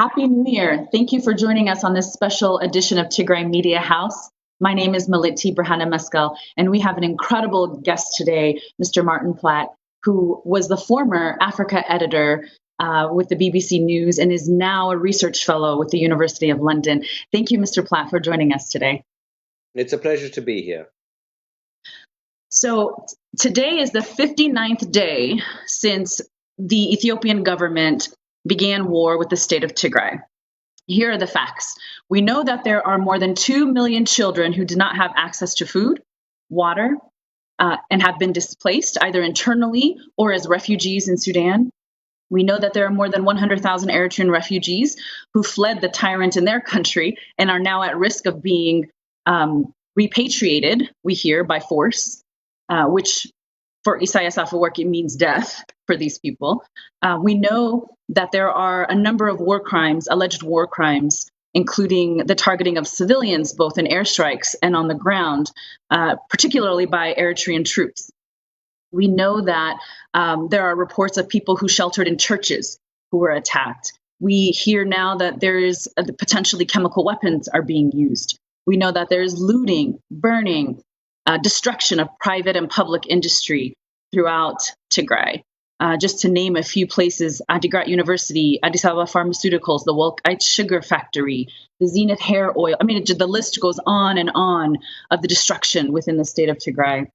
Happy New Year. Thank you for joining us on this special edition of Tigrai Media House. My name is Maliti Brahana Mescal, and we have an incredible guest today, Mr. Martin Plaut, who was the former Africa editor with the BBC News and is now a research fellow with the University of London. Thank you, Mr. Plaut, for joining us today. It's a pleasure to be here. So today is the 59th day since the Ethiopian government began war with the state of Tigray. Here are the facts. We know that there are more than 2 million children who do not have access to food, water, and have been displaced either internally or as refugees in Sudan. We know that there are more than 100,000 Eritrean refugees who fled the tyrant in their country and are now at risk of being repatriated, we hear, by force, which for Isaias Afewerki means death for these people. We know that there are a number of war crimes, alleged war crimes, including the targeting of civilians, both in airstrikes and on the ground, particularly by Eritrean troops. We know that there are reports of people who sheltered in churches who were attacked. We hear now that there is potentially chemical weapons are being used. We know that there is looting, burning, destruction of private and public industry throughout Tigray. Just to name a few places, Tigrai University, Addis Ababa Pharmaceuticals, the Wolkite Sugar Factory, the Zenith Hair Oil. I mean, the list goes on and on of the destruction within the state of Tigray.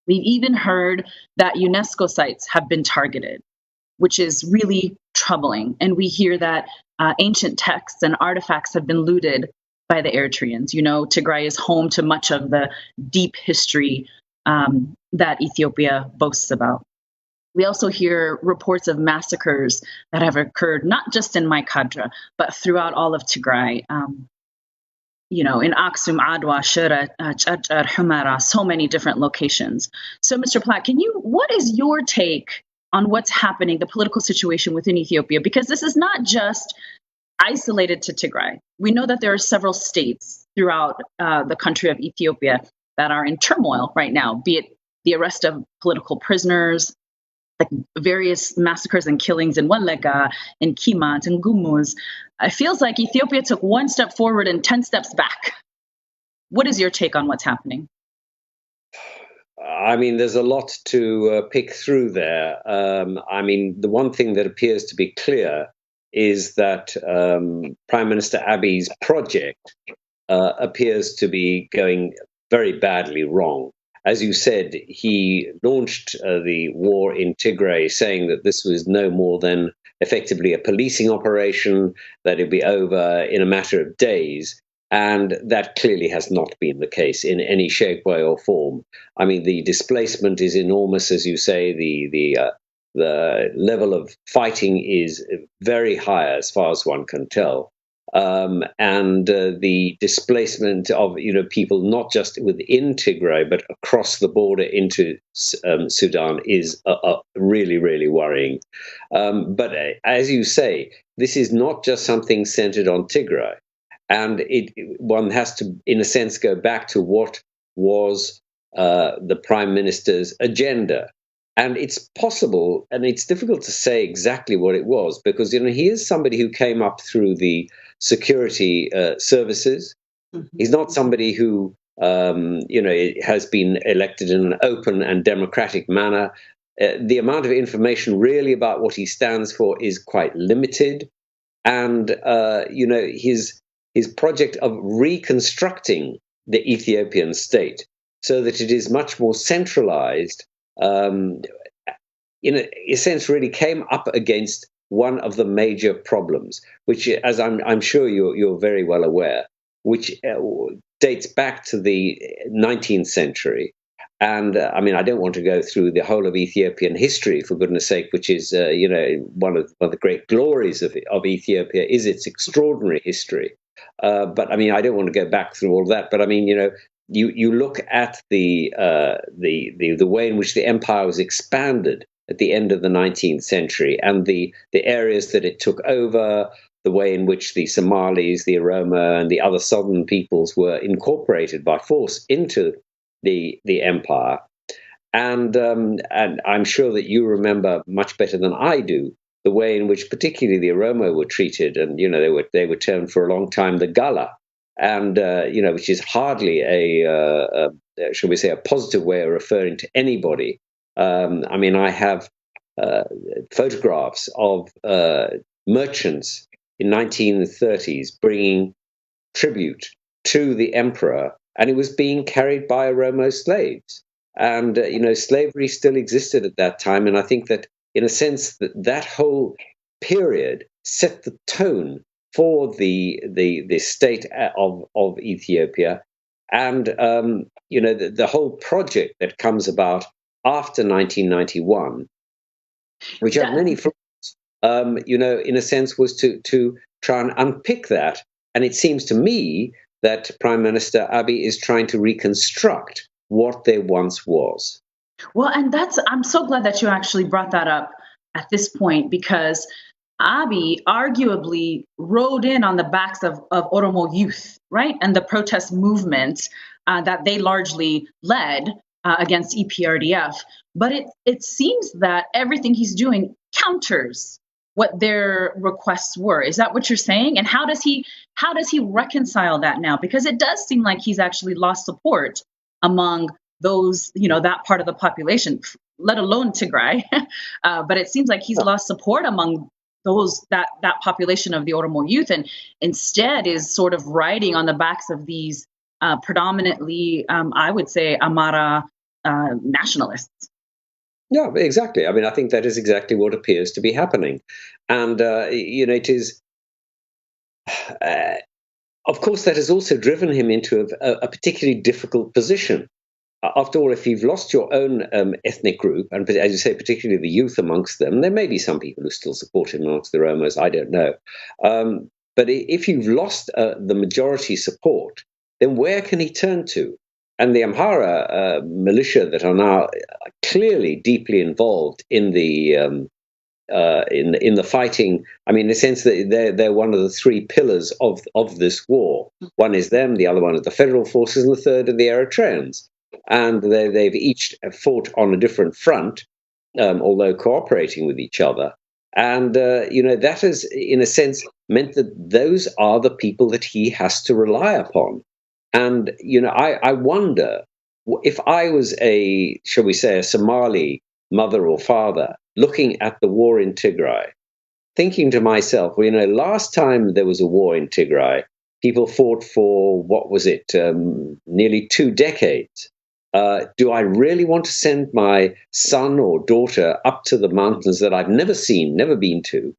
We've even heard that UNESCO sites have been targeted, which is really troubling. And we hear that ancient texts and artifacts have been looted by the Eritreans. You know, Tigray is home to much of the deep history that Ethiopia boasts about. We also hear reports of massacres that have occurred not just in Maikadra, but throughout all of Tigray. In Aksum, Adwa, Shura, Chachar, Humara, so many different locations. So, Mr. Plaut, what is your take on what's happening, the political situation within Ethiopia? Because this is not just isolated to Tigray. We know that there are several states throughout the country of Ethiopia that are in turmoil right now, be it the arrest of political prisoners, like various massacres and killings in Wallega, in Kimat, in Gumuz. It feels like Ethiopia took one step forward and 10 steps back. What is your take on what's happening? I mean, there's a lot to pick through there. The one thing that appears to be clear is that Prime Minister Abiy's project appears to be going very badly wrong. As you said, he launched the war in Tigray saying that this was no more than effectively a policing operation, that it'd be over in a matter of days. And that clearly has not been the case in any shape, way, or form. I mean, the displacement is enormous, as you say. The level of fighting is very high, as far as one can tell. The displacement of people not just within Tigray but across the border into Sudan is really, really worrying. But as you say, this is not just something centered on Tigray, and one has to, in a sense, go back to what was the Prime Minister's agenda. And it's possible, and it's difficult to say exactly what it was, because he is somebody who came up through the security services. Mm-hmm. He's not somebody who, has been elected in an open and democratic manner. The amount of information really about what he stands for is quite limited. And, his project of reconstructing the Ethiopian state so that it is much more centralized, in a sense, really came up against one of the major problems, which, as I'm sure you're very well aware, which dates back to the 19th century. And I don't want to go through the whole of Ethiopian history, for goodness sake, which is, one of the great glories of Ethiopia is its extraordinary history. But I don't want to go back through all that. But you look at the way in which the empire was expanded at the end of the 19th century, and the areas that it took over, the way in which the Somalis, the Oromo, and the other southern peoples were incorporated by force into the empire. And I'm sure that you remember much better than I do the way in which particularly the Oromo were treated, and they were termed for a long time the Gala, and which is hardly shall we say, a positive way of referring to anybody. I have photographs of merchants in 1930s bringing tribute to the emperor, and it was being carried by Oromo slaves. And slavery still existed at that time, and I think that, in a sense, that whole period set the tone for the state of Ethiopia, and the whole project that comes about after 1991, which had many flaws, in a sense, was to try and unpick that. And it seems to me that Prime Minister Abiy is trying to reconstruct what there once was. Well, and I'm so glad that you actually brought that up at this point, because Abiy arguably rode in on the backs of Oromo youth, right? And the protest movement that they largely led against EPRDF. But it seems that everything he's doing counters what their requests were. Is that what you're saying? And how does he reconcile that now? Because it does seem like he's actually lost support among those, that part of the population, let alone Tigray. But it seems like he's lost support among that population of the Oromo youth, and instead is sort of riding on the backs of these predominantly, I would say, Amara nationalists. Yeah, exactly. I think that is exactly what appears to be happening. And, it is, of course, that has also driven him into a particularly difficult position. After all, if you've lost your own ethnic group, and as you say, particularly the youth amongst them, there may be some people who still support him amongst the Romos, I don't know. But if you've lost the majority support, then where can he turn to? And the Amhara militia that are now clearly deeply involved in the fighting. In the sense that they're one of the three pillars of this war. One is them, the other one is the federal forces, and the third are the Eritreans. And they've each fought on a different front, although cooperating with each other. And that has, in a sense, meant that those are the people that he has to rely upon. And, I wonder if I was shall we say, a Somali mother or father looking at the war in Tigray, thinking to myself, last time there was a war in Tigray, people fought for, what was it, nearly 2 decades. Do I really want to send my son or daughter up to the mountains that I've never seen, never been to,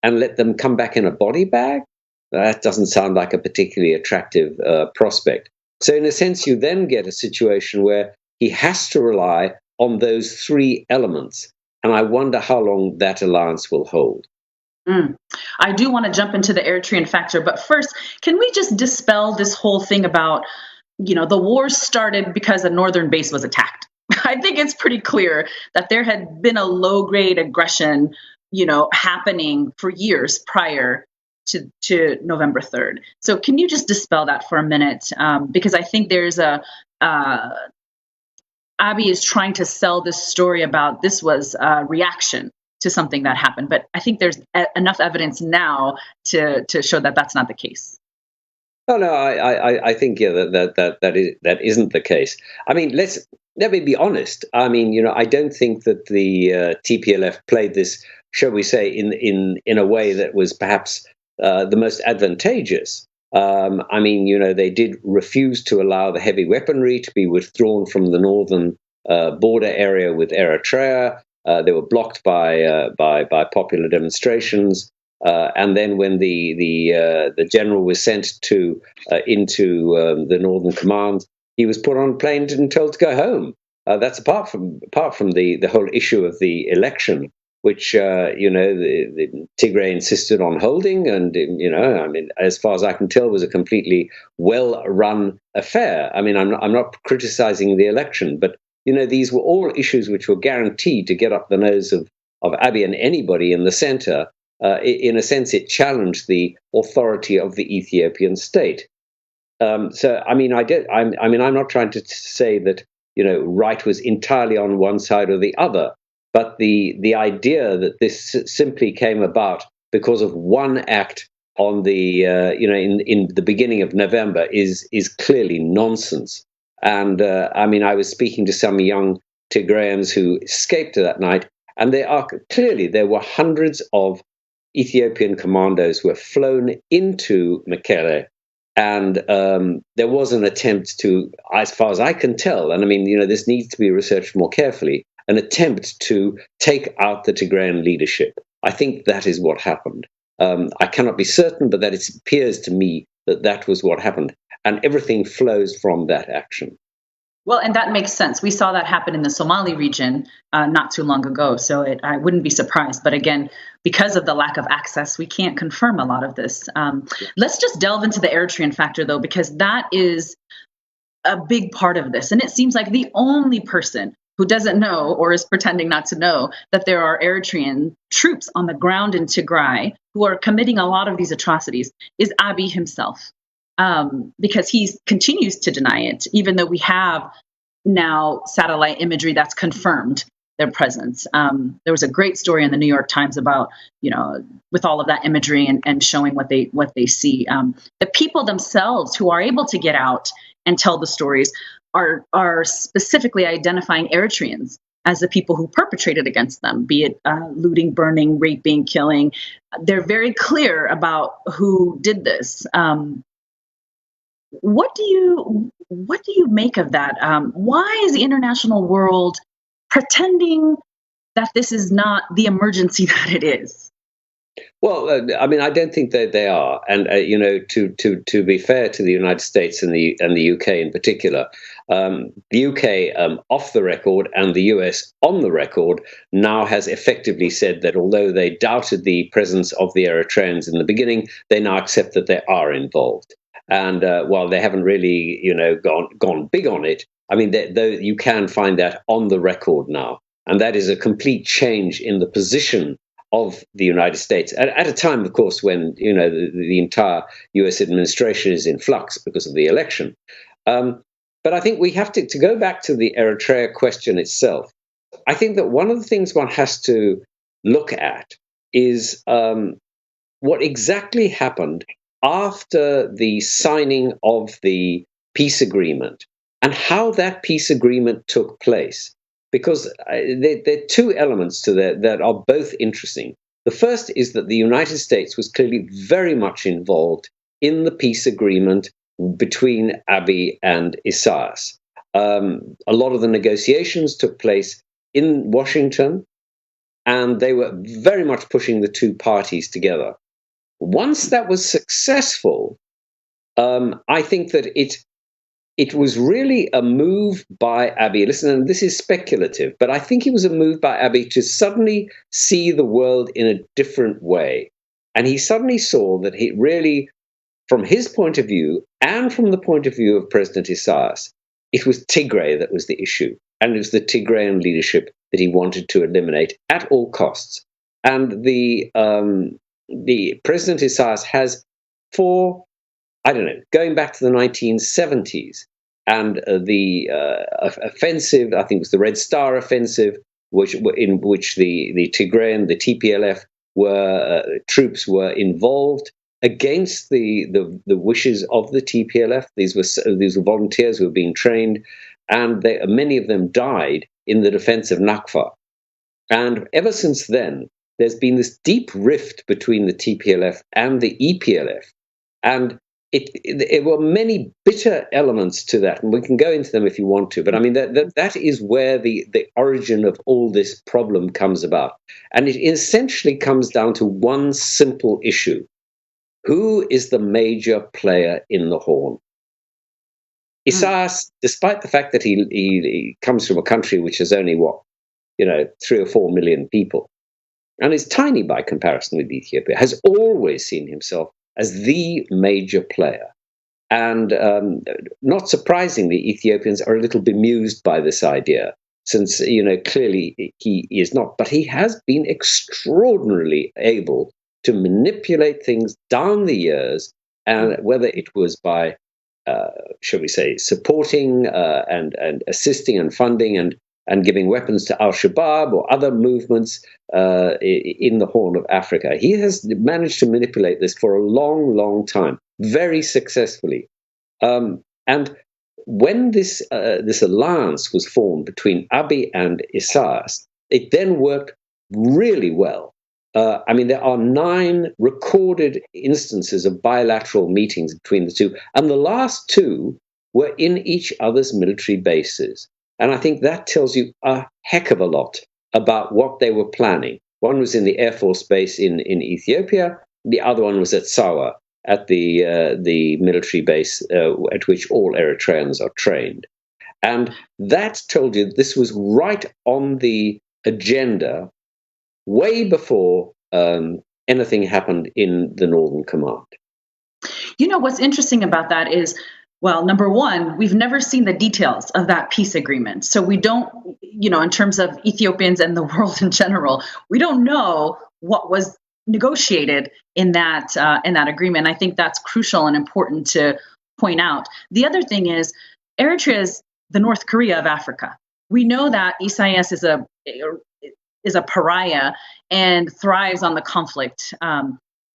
and let them come back in a body bag? That doesn't sound like a particularly attractive prospect. So in a sense, you then get a situation where he has to rely on those three elements. And I wonder how long that alliance will hold. I do want to jump into the Eritrean factor. But first, can we just dispel this whole thing about, the war started because a northern base was attacked? I think it's pretty clear that there had been a low-grade aggression, happening for years prior to November 3rd. So can you just dispel that for a minute? Because I think there's Abiy is trying to sell this story about this was a reaction to something that happened. But I think there's enough evidence now to show that that's not the case. Oh no, I think that isn't the case. Let me be honest. I don't think that the TPLF played this, shall we say, in a way that was perhaps the most advantageous. They did refuse to allow the heavy weaponry to be withdrawn from the northern border area with Eritrea. They were blocked by popular demonstrations. And then when the general was sent into the Northern Command, he was put on a plane and told to go home. That's apart from the whole issue of the election, which the Tigray insisted on holding, and as far as I can tell, was a completely well-run affair. I'm not criticizing the election, but these were all issues which were guaranteed to get up the nose of Abiy and anybody in the center. In a sense, it challenged the authority of the Ethiopian state. I'm not trying to say that right was entirely on one side or the other, But the idea that this simply came about because of one act on the in the beginning of November is clearly nonsense. And I mean, I was speaking to some young Tigrayans who escaped that night, and there were hundreds of Ethiopian commandos who were flown into Mekelle, and there was an attempt to, as far as I can tell, and I mean, this needs to be researched more carefully, an attempt to take out the Tigrayan leadership. I think that is what happened. I cannot be certain, but that it appears to me that that was what happened, and everything flows from that action. Well, and that makes sense. We saw that happen in the Somali region not too long ago, so I wouldn't be surprised. But again, because of the lack of access, we can't confirm a lot of this. Let's just delve into the Eritrean factor, though, because that is a big part of this. And it seems like the only person who doesn't know or is pretending not to know that there are Eritrean troops on the ground in Tigray who are committing a lot of these atrocities is Abiy himself. Because he continues to deny it, even though we have now satellite imagery that's confirmed their presence. There was a great story in the New York Times about, with all of that imagery and showing what they see. The people themselves who are able to get out and tell the stories are specifically identifying Eritreans as the people who perpetrated against them, be it looting, burning, raping, killing. They're very clear about who did this. What do you make of that? Why is the international world pretending that this is not the emergency that it is? Well, I mean, I don't think that they are, and to be fair to the United States and the UK in particular, the UK off the record and the US on the record now has effectively said that although they doubted the presence of the Eritreans in the beginning, they now accept that they are involved. And while they haven't really, gone big on it, I mean, you can find that on the record now, and that is a complete change in the position of the United States at a time, of course, when the entire U.S. administration is in flux because of the election. But I think we have to go back to the Eritrea question itself. I think that one of the things one has to look at is what exactly happened after the signing of the peace agreement and how that peace agreement took place. Because there are two elements to that are both interesting. The first is that the United States was clearly very much involved in the peace agreement between Abiy and Isaias. A lot of the negotiations took place in Washington, and they were very much pushing the two parties together. Once that was successful, I think that it was really a move by Abiy. Listen, and this is speculative, but I think it was a move by Abiy to suddenly see the world in a different way. And he suddenly saw that he really, from his point of view and from the point of view of President Isaias, it was Tigray that was the issue. And it was the Tigrayan leadership that he wanted to eliminate at all costs. And the President Isaias has, for going back to the 1970s and the offensive, I think it was the Red Star offensive, in which the Tigrayan, the TPLF troops were involved against the wishes of the TPLF. These were volunteers who were being trained, and many of them died in the defense of Nakfa. And ever since then, there's been this deep rift between the TPLF and the EPLF. And there were many bitter elements to that, and we can go into them if you want to. But I mean, that is where the origin of all this problem comes about. And it essentially comes down to one simple issue. Who is the major player in the Horn? Isaias, despite the fact that he comes from a country which has only, 3 or 4 million people, and is tiny by comparison with Ethiopia, has always seen himself as the major player. And not surprisingly, Ethiopians are a little bemused by this idea, since, clearly he is not. But he has been extraordinarily able to manipulate things down the years, and whether it was by, shall we say, supporting and assisting and funding and and giving weapons to Al-Shabaab or other movements in the Horn of Africa. He has managed to manipulate this for a long, long time, very successfully. And when this alliance was formed between Abiy and Isaias, it then worked really well. There are 9 recorded instances of bilateral meetings between the two, and the last 2 were in each other's military bases. And I think that tells you a heck of a lot about what they were planning. One was in the Air Force base in Ethiopia. The other one was at Sawa, at the military base at which all Eritreans are trained. And that told you this was right on the agenda way before anything happened in the Northern Command. You know, what's interesting about that is, well, number one, we've never seen the details of that peace agreement. So we don't, in terms of Ethiopians and the world in general, we don't know what was negotiated in that agreement. I think that's crucial and important to point out. The other thing is, Eritrea is the North Korea of Africa. We know that Isaias is a pariah and thrives on the conflict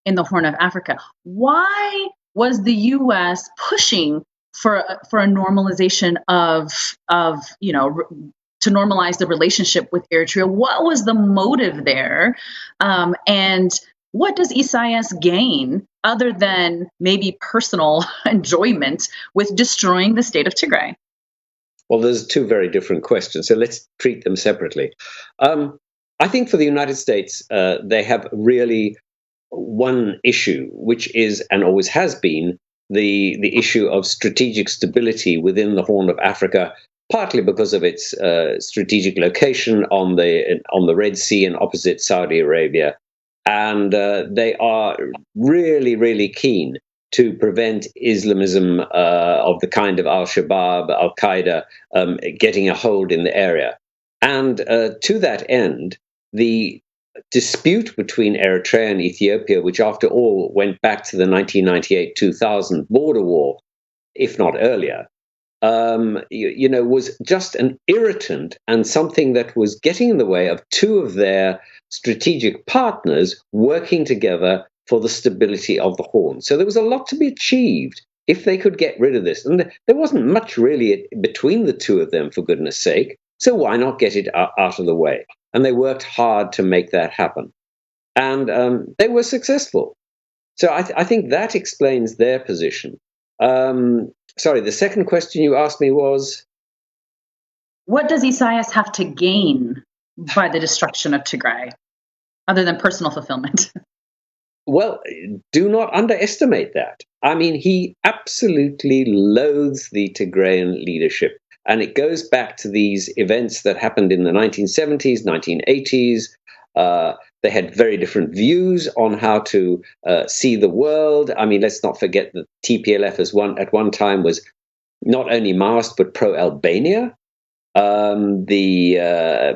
in the Horn of Africa. Why was the U.S. pushing for a normalization to normalize the relationship with Eritrea? What was the motive there? And what does Isaias gain other than maybe personal enjoyment with destroying the state of Tigray? Well, there's 2 very different questions, so let's treat them separately. I think for the United States, they have really one issue, which is, and always has been, the issue of strategic stability within the Horn of Africa, partly because of its strategic location on the Red Sea and opposite Saudi Arabia. And they are really, really keen to prevent Islamism of the kind of Al-Shabaab, Al-Qaeda getting a hold in the area. And to that end, the dispute between Eritrea and Ethiopia, which after all went back to the 1998-2000 border war, if not earlier, was just an irritant and something that was getting in the way of 2 of their strategic partners working together for the stability of the Horn. So there was a lot to be achieved if they could get rid of this. And there wasn't much really between the 2 of them, for goodness sake. So why not get it out of the way? And they worked hard to make that happen. And they were successful. So I think that explains their position. Sorry, the second question you asked me was? What does Isaias have to gain by the destruction of Tigray, other than personal fulfillment? Well, do not underestimate that. I mean, he absolutely loathes the Tigrayan leadership. And it goes back to these events that happened in the 1970s, 1980s. They had very different views on how to see the world. I mean, let's not forget that TPLF at one time was not only Maoist, but pro-Albania. The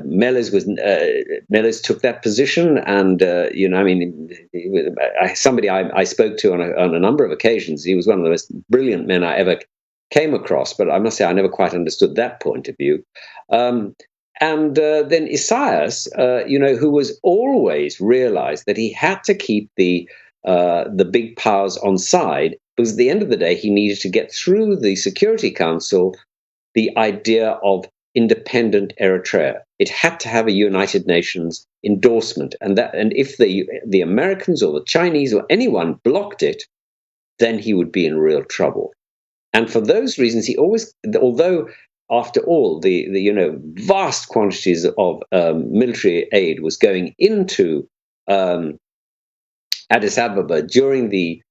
Meles took that position, and somebody I spoke to on a number of occasions. He was one of the most brilliant men I ever came across, but I must say I never quite understood that point of view. And then Isaias, who was always realized that he had to keep the big powers on side, because at the end of the day he needed to get through the Security Council the idea of independent Eritrea. It had to have a United Nations endorsement, and if the Americans or the Chinese or anyone blocked it, then he would be in real trouble. And for those reasons, he always, although after all the vast quantities of military aid was going into Addis Ababa during the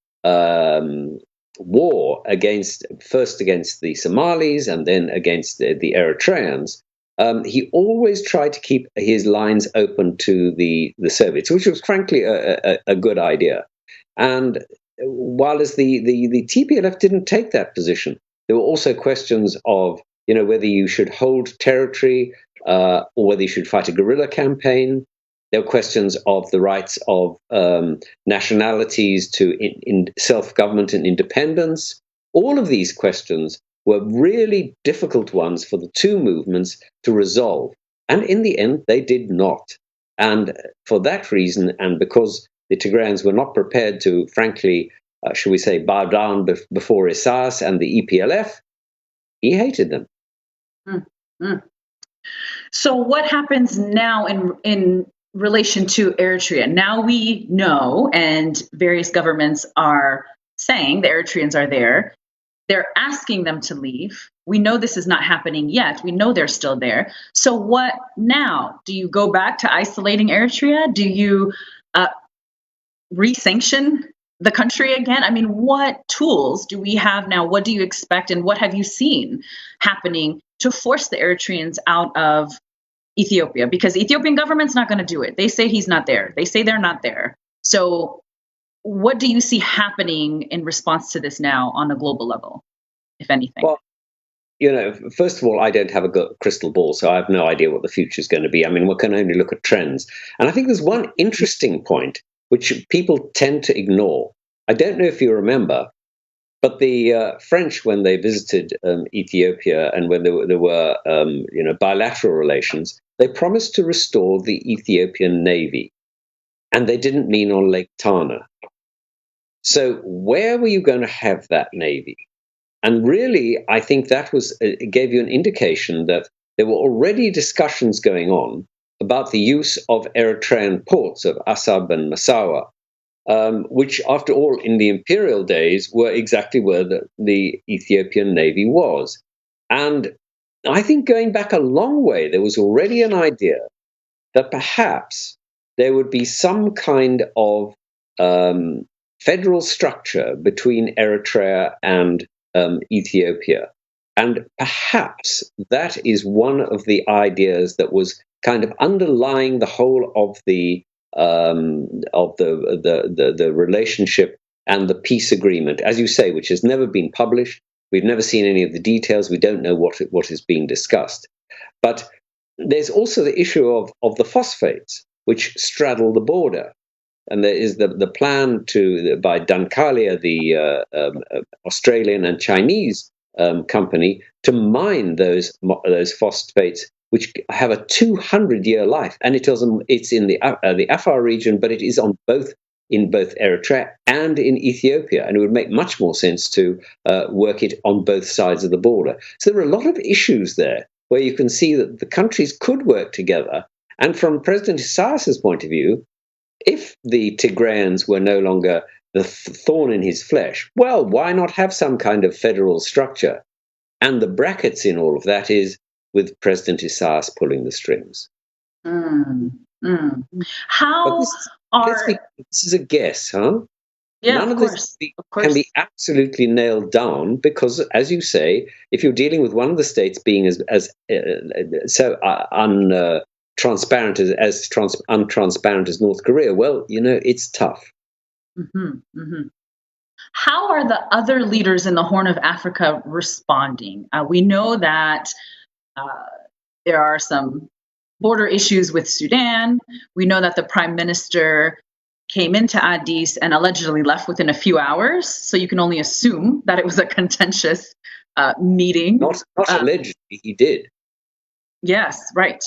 war first against the Somalis and then against the Eritreans, he always tried to keep his lines open to the Soviets, which was frankly a good idea. And while as the TPLF didn't take that position, there were also questions of whether you should hold territory or whether you should fight a guerrilla campaign. There were questions of the rights of nationalities to in self-government and independence. All of these questions were really difficult ones for the two movements to resolve. And in the end, they did not. And for that reason, and because the Tigrayans were not prepared to, frankly, shall we say, bow down before Isaias and the EPLF, he hated them. Mm-hmm. So what happens now in relation to Eritrea? Now we know, and various governments are saying the Eritreans are there. They're asking them to leave. We know this is not happening yet. We know they're still there. So what now? Do you go back to isolating Eritrea? Do you re-sanction the country again? I mean, what tools do we have now? What do you expect, and what have you seen happening to force the Eritreans out of Ethiopia? Because the Ethiopian government's not going to do it. They say he's not there. They say they're not there. So what do you see happening in response to this now on a global level, if anything? Well, first of all, I don't have a crystal ball, so I have no idea what the future is going to be. I mean, we can only look at trends. And I think there's one interesting point which people tend to ignore. I don't know if you remember, but the French, when they visited Ethiopia and when there were bilateral relations, they promised to restore the Ethiopian Navy. And they didn't mean on Lake Tana. So where were you going to have that Navy? And really, I think that gave you an indication that there were already discussions going on about the use of Eritrean ports of Assab and Massawa, which, after all, in the imperial days, were exactly where the Ethiopian Navy was. And I think going back a long way, there was already an idea that perhaps there would be some kind of federal structure between Eritrea and Ethiopia. And perhaps that is one of the ideas that was kind of underlying the whole of the relationship and the peace agreement, as you say, which has never been published. We've never seen any of the details. We don't know what is being discussed. But there's also the issue of the phosphates, which straddle the border. And there is the plan by Dankalia, the Australian and Chinese company, to mine those phosphates, which have a 200-year life. And it's in the Afar region, but it is in both Eritrea and in Ethiopia. And it would make much more sense to work it on both sides of the border. So there are a lot of issues there where you can see that the countries could work together. And from President Isaias's point of view, if the Tigrayans were no longer the thorn in his flesh, well, why not have some kind of federal structure? And the brackets in all of that is with President Isaias pulling the strings. How this is a guess, huh? Yeah, None of this can be absolutely nailed down because, as you say, if you're dealing with one of the states being as so untransparent as North Korea, well, it's tough. How are the other leaders in the Horn of Africa responding? We know that there are some border issues with Sudan. We know that the prime minister came into Addis and allegedly left within a few hours. So you can only assume that it was a contentious meeting. Not allegedly, he did. Yes, right.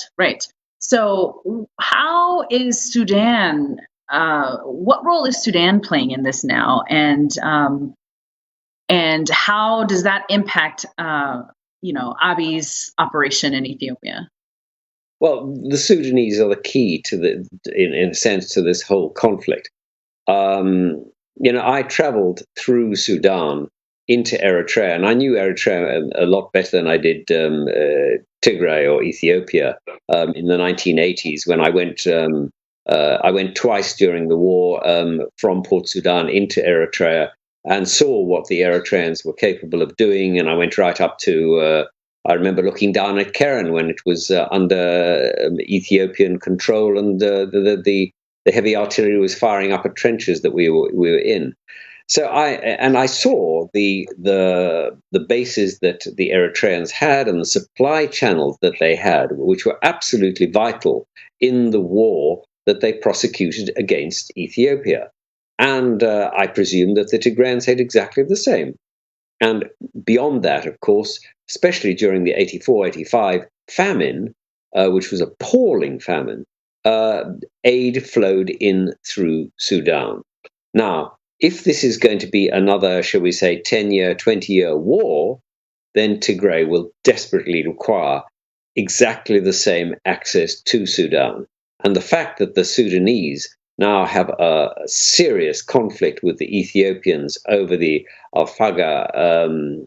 So how is Sudan, what role is Sudan playing in this now? And how does that impact, Abiy's operation in Ethiopia? Well, the Sudanese are the key to in a sense, to this whole conflict. I traveled through Sudan into Eritrea, and I knew Eritrea a lot better than I did Tigray or Ethiopia in the 1980s when I went. I went twice during the war from Port Sudan into Eritrea and saw what the Eritreans were capable of doing, and I went right up to. I remember looking down at Keren when it was under Ethiopian control, and the heavy artillery was firing up at trenches that we were in. So I saw the bases that the Eritreans had and the supply channels that they had, which were absolutely vital in the war that they prosecuted against Ethiopia. And I presume that the Tigrayans had exactly the same. And beyond that, of course, especially during the 84-85 famine, which was appalling famine, aid flowed in through Sudan. Now, if this is going to be another, shall we say, 10-year, 20-year war, then Tigray will desperately require exactly the same access to Sudan. And the fact that the Sudanese now have a serious conflict with the Ethiopians over the Alfaga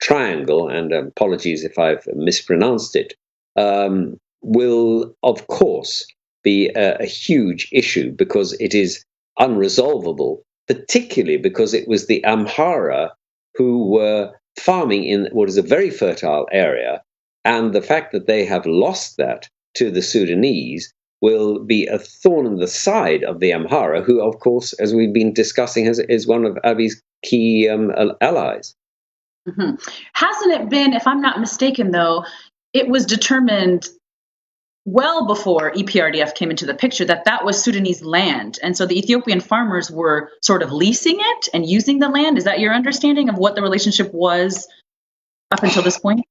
triangle, and apologies if I've mispronounced it, will, of course, be a huge issue because it is unresolvable, particularly because it was the Amhara who were farming in what is a very fertile area, and the fact that they have lost that to the Sudanese will be a thorn in the side of the Amhara, who, of course, as we've been discussing, is one of Abiy's key allies. Mm-hmm. Hasn't it been, if I'm not mistaken, though, it was determined well before EPRDF came into the picture that that was Sudanese land. And so the Ethiopian farmers were sort of leasing it and using the land. Is that your understanding of what the relationship was up until this point?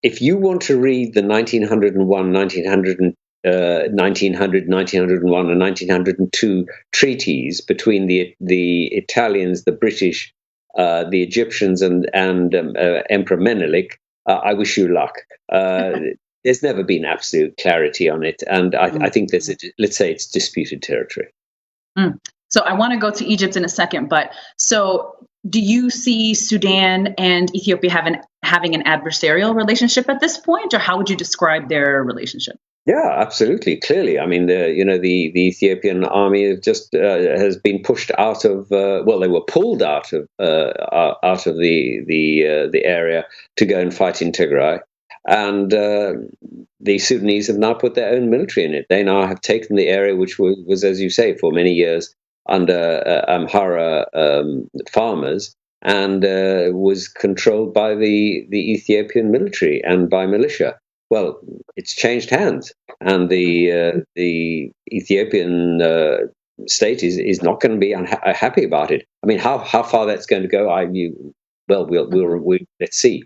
If you want to read the 1901, 1901 and 1902 treaties between the Italians, the British, the Egyptians, and Emperor Menelik, I wish you luck. There's never been absolute clarity on it, and I think let's say it's disputed territory. So I want to go to Egypt in a second, but so do you see Sudan and Ethiopia having an adversarial relationship at this point, or how would you describe their relationship? Yeah, absolutely. Clearly, I mean, the Ethiopian army just has been pushed out of. Well, they were pulled out of the area to go and fight in Tigray, and the Sudanese have now put their own military in it. They now have taken the area, which was, as you say, for many years under Amhara farmers, and was controlled by the Ethiopian military and by militia. Well, it's changed hands, and the Ethiopian state is not going to be happy about it. I mean, how far that's going to go, we'll let's see.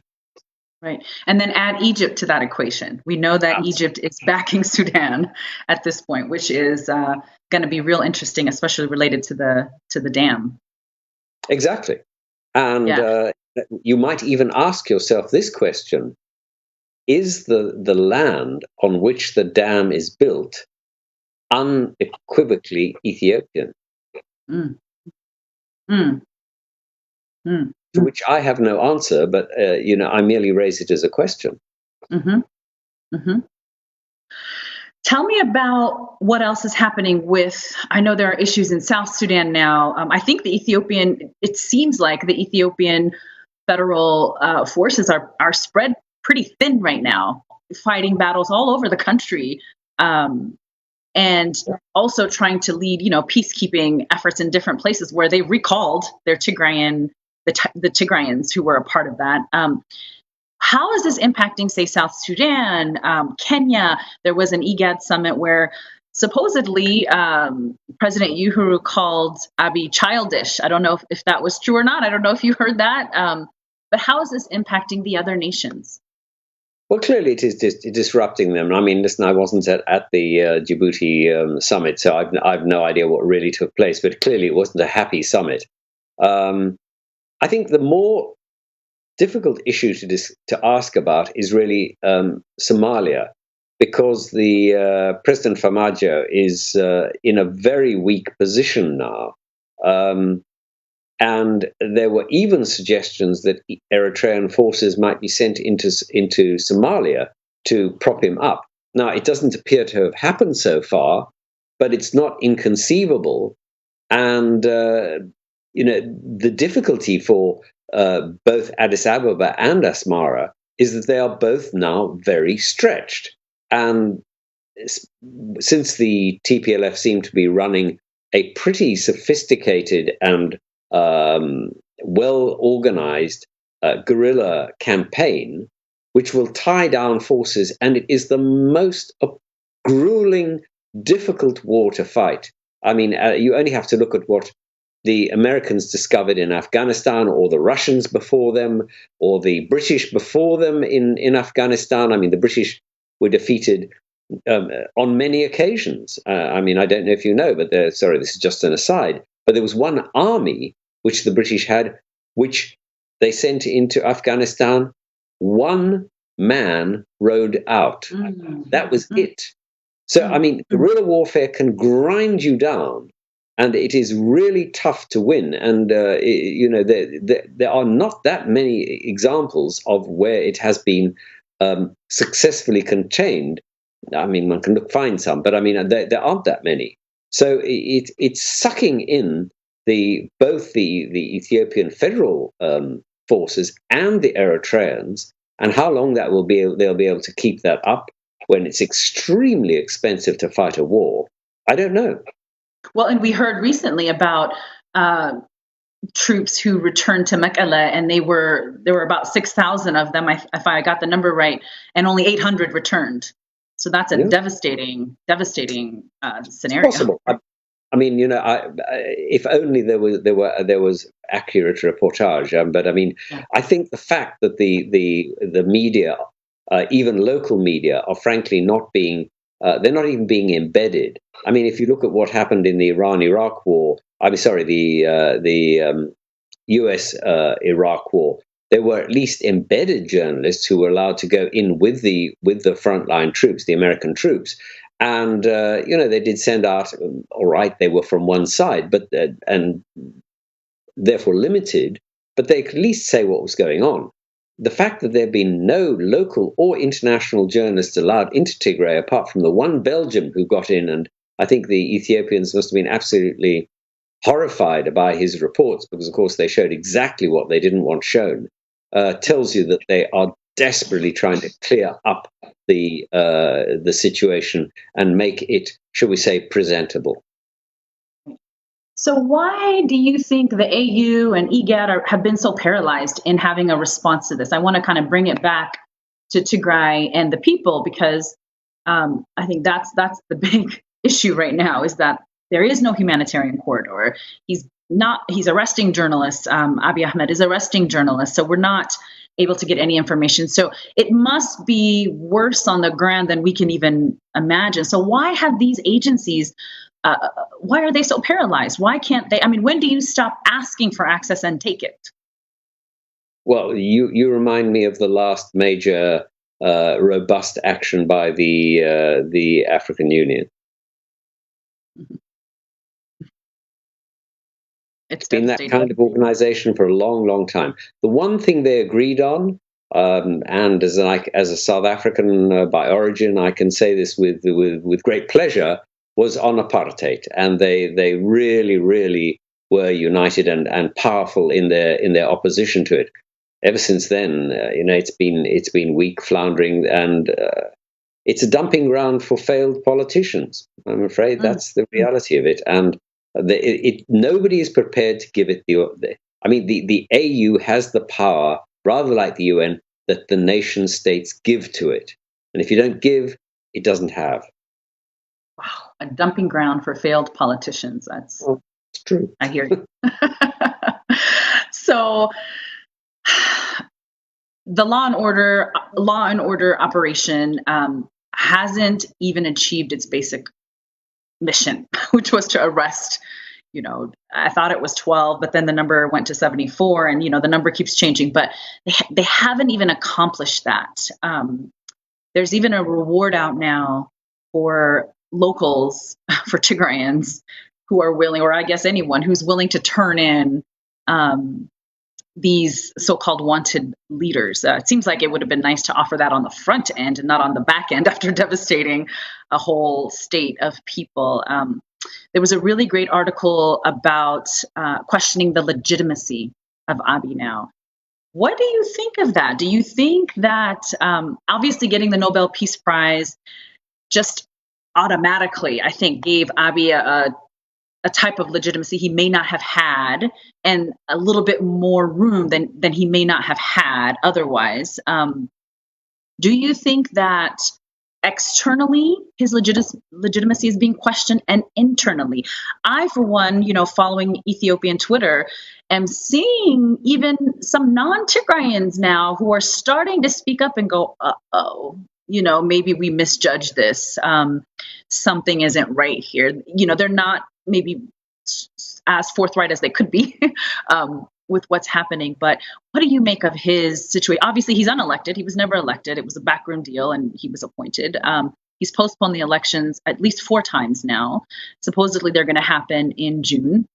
Right, and then add Egypt to that equation. We know that Egypt is backing Sudan at this point, which is going to be real interesting, especially related to the dam. Exactly, and you might even ask yourself this question. Is the land on which the dam is built unequivocally Ethiopian? Mm. Mm. Mm. To which I have no answer, but I merely raise it as a question. Mm-hmm. Mm-hmm. Tell me about what else is happening with, I know there are issues in South Sudan now. I think it seems like the Ethiopian federal forces are spread pretty thin right now, fighting battles all over the country, and also trying to lead, peacekeeping efforts in different places where they recalled their the Tigrayans who were a part of that. How is this impacting, say, South Sudan, Kenya? There was an IGAD summit where supposedly President Uhuru called Abiy childish. I don't know if that was true or not. I don't know if you heard that. But how is this impacting the other nations? Well, clearly it is disrupting them. I mean, listen, I wasn't at the Djibouti summit, so I've no idea what really took place. But clearly it wasn't a happy summit. I think the more difficult issue to ask about is really Somalia, because the President Farmajo is in a very weak position now. And there were even suggestions that Eritrean forces might be sent into Somalia to prop him up. Now, it doesn't appear to have happened so far, but it's not inconceivable. And the difficulty for both Addis Ababa and Asmara is that they are both now very stretched. And since the TPLF seem to be running a pretty sophisticated and well-organized guerrilla campaign, which will tie down forces, and it is the most grueling, difficult war to fight. I mean, you only have to look at what the Americans discovered in Afghanistan, or the Russians before them, or the British before them in Afghanistan. I mean, the British were defeated on many occasions. I mean, I don't know if you know, but sorry, this is just an aside. But there was one army which the British had, which they sent into Afghanistan. One man rode out. That was it. So, I mean, guerrilla warfare can grind you down, and it is really tough to win. And, there are not that many examples of where it has been successfully contained. I mean, one can find some, but I mean, there aren't that many. So it's sucking in both the Ethiopian federal forces and the Eritreans, and how long they'll be able to keep that up when it's extremely expensive to fight a war, I don't know. Well, and we heard recently about troops who returned to Mekelle, and there were about 6,000 of them, if I got the number right, and only 800 returned. So that's a devastating scenario. It's possible. I mean, if only there was accurate reportage. But I mean, I think the fact that the media, even local media, are frankly not being they're not even being embedded. I mean, if you look at what happened in the Iran-Iraq war, the US-Iraq war, there were at least embedded journalists who were allowed to go in with the frontline troops, the American troops. And, they did send out, all right, they were from one side, but and therefore limited, but they could at least say what was going on. The fact that there have been no local or international journalists allowed into Tigray, apart from the one Belgian who got in, and I think the Ethiopians must have been absolutely horrified by his reports, because, of course, they showed exactly what they didn't want shown, tells you that they are desperately trying to clear up the situation and make it, shall we say, presentable. So why do you think the AU and IGAD have been so paralyzed in having a response to this? I want to kind of bring it back to Tigray and the people, because I think that's the big issue right now, is that there is no humanitarian corridor. He's arresting journalists. Abiy Ahmed is arresting journalists. So we're not able to get any information. So it must be worse on the ground than we can even imagine. So why have these agencies, why are they so paralyzed? Why can't they? I mean, when do you stop asking for access and take it? Well, you remind me of the last major robust action by the African Union. It's been that kind of organization for a long, long time. The one thing they agreed on, and as a South African by origin, I can say this with great pleasure, was on apartheid, and they really, really were united and powerful in their opposition to it. Ever since then, it's been weak, floundering, and it's a dumping ground for failed politicians. I'm afraid that's the reality of it, and nobody is prepared to give it the AU has the power, rather like the UN, that the nation states give to it, and if you don't give, it doesn't have. Wow, a dumping ground for failed politicians. It's true. I hear you. So the law and order operation hasn't even achieved its basic mission, which was to arrest, I thought it was 12, but then the number went to 74, and the number keeps changing, but they haven't even accomplished that. There's even a reward out now for locals, for Tigrayans who are willing, or I guess anyone who's willing to turn in these so-called wanted leaders. It seems like it would have been nice to offer that on the front end and not on the back end after devastating a whole state of people. There was a really great article about questioning the legitimacy of Abiy now. What do you think of that? Do you think that obviously getting the Nobel Peace Prize just automatically, I think, gave Abiy a type of legitimacy he may not have had, and a little bit more room than he may not have had otherwise. Do you think that externally, his legitimacy is being questioned, and internally. I, for one, following Ethiopian Twitter, am seeing even some non-Tigrayans now who are starting to speak up and go, uh-oh, maybe we misjudged this. Something isn't right here. They're not maybe as forthright as they could be with what's happening. But what do you make of his situation? Obviously, he's unelected. He was never elected. It was a backroom deal, and he was appointed. He's postponed the elections at least 4 times now. Supposedly, they're going to happen in June.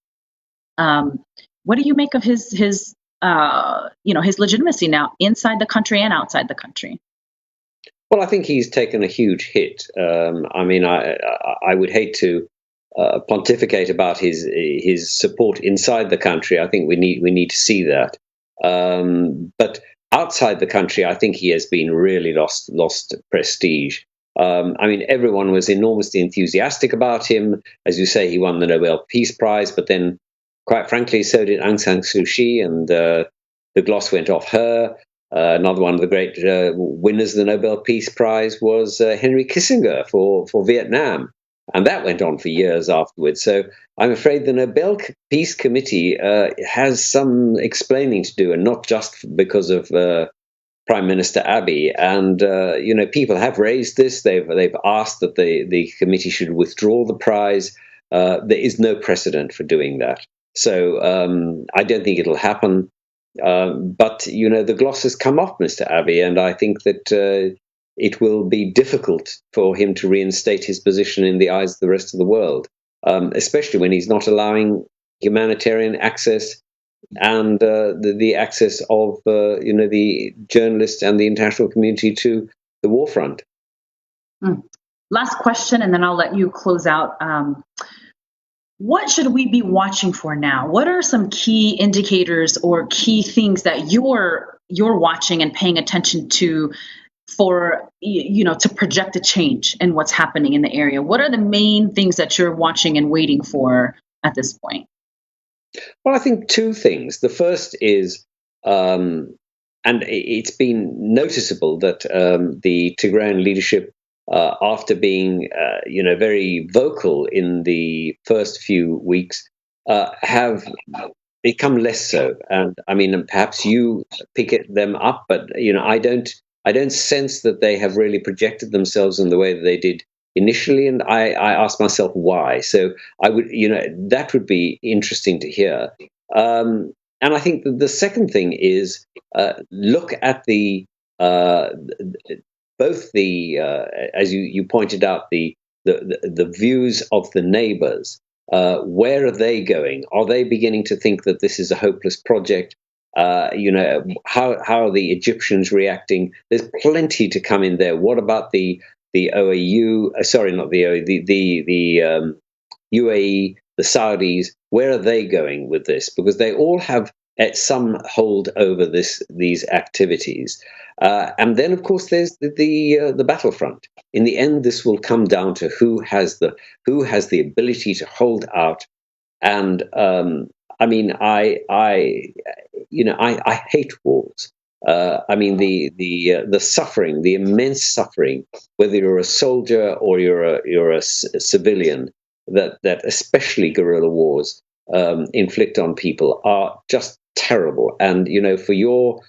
What do you make of his legitimacy now inside the country and outside the country? Well, I think he's taken a huge hit. I would hate to pontificate about his support inside the country. I think we need to see that. But outside the country, I think he has been really lost prestige. Everyone was enormously enthusiastic about him. As you say, he won the Nobel Peace Prize, but then, quite frankly, so did Aung San Suu Kyi, and the gloss went off her. Another one of the great winners of the Nobel Peace Prize was Henry Kissinger for Vietnam. And that went on for years afterwards. So I'm afraid the Nobel Peace Committee has some explaining to do, and not just because of Prime Minister Abiy. And people have raised this. They've asked that the committee should withdraw the prize. There is no precedent for doing that. So I don't think it'll happen. But the gloss has come off Mr. Abiy, and I think that it will be difficult for him to reinstate his position in the eyes of the rest of the world, especially when he's not allowing humanitarian access and the access of the journalists and the international community to the war front. Last question, and then I'll let you close out. What should we be watching for now? What are some key indicators or key things that you're watching and paying attention to for to project a change in what's happening in the area? What are the main things that you're watching and waiting for at this point? Well, I think 2 things. The first is, and it's been noticeable that the Tigrayan leadership, after being very vocal in the first few weeks, have become less so. And perhaps you pick them up, but I don't sense that they have really projected themselves in the way that they did initially, and I ask myself why. So I would, that would be interesting to hear. And I think that the second thing is look at both the as you pointed out, the views of the neighbors. Where are they going? Are they beginning to think that this is a hopeless project? How are the Egyptians reacting? There's plenty to come in there. What about the OAU? Sorry, not the OAU. The UAE, the Saudis. Where are they going with this? Because they all have some hold over these activities. And then, of course, there's the battlefront. In the end, this will come down to who has the ability to hold out. And I hate wars. The suffering, the immense suffering, whether you're a soldier or you're a civilian, that especially guerrilla wars inflict on people are just terrible. And for your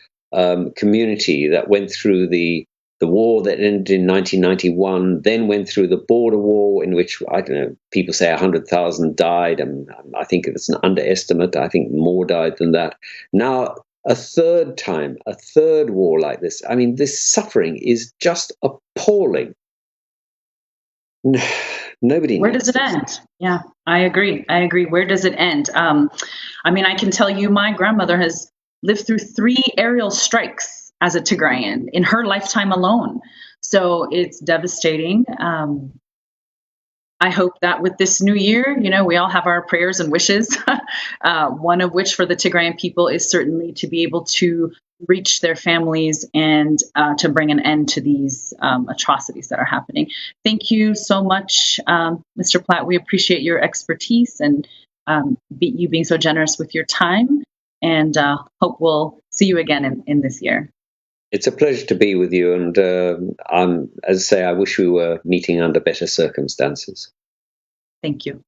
community that went through the war that ended in 1991, then went through the border war, in which, I don't know, people say 100,000 died, and I think it's an underestimate. I think more died than that. Now, a third war like this. This suffering is just appalling. Nobody. Where does it end? Yeah, I agree. Where does it end? I can tell you, my grandmother has lived through 3 aerial strikes as a Tigrayan in her lifetime alone. So it's devastating. I hope that with this new year, we all have our prayers and wishes. One of which for the Tigrayan people is certainly to be able to reach their families and to bring an end to these atrocities that are happening. Thank you so much, Mr. Plaut. We appreciate your expertise and you being so generous with your time, and hope we'll see you again in this year. It's a pleasure to be with you, and as I say, I wish we were meeting under better circumstances. Thank you.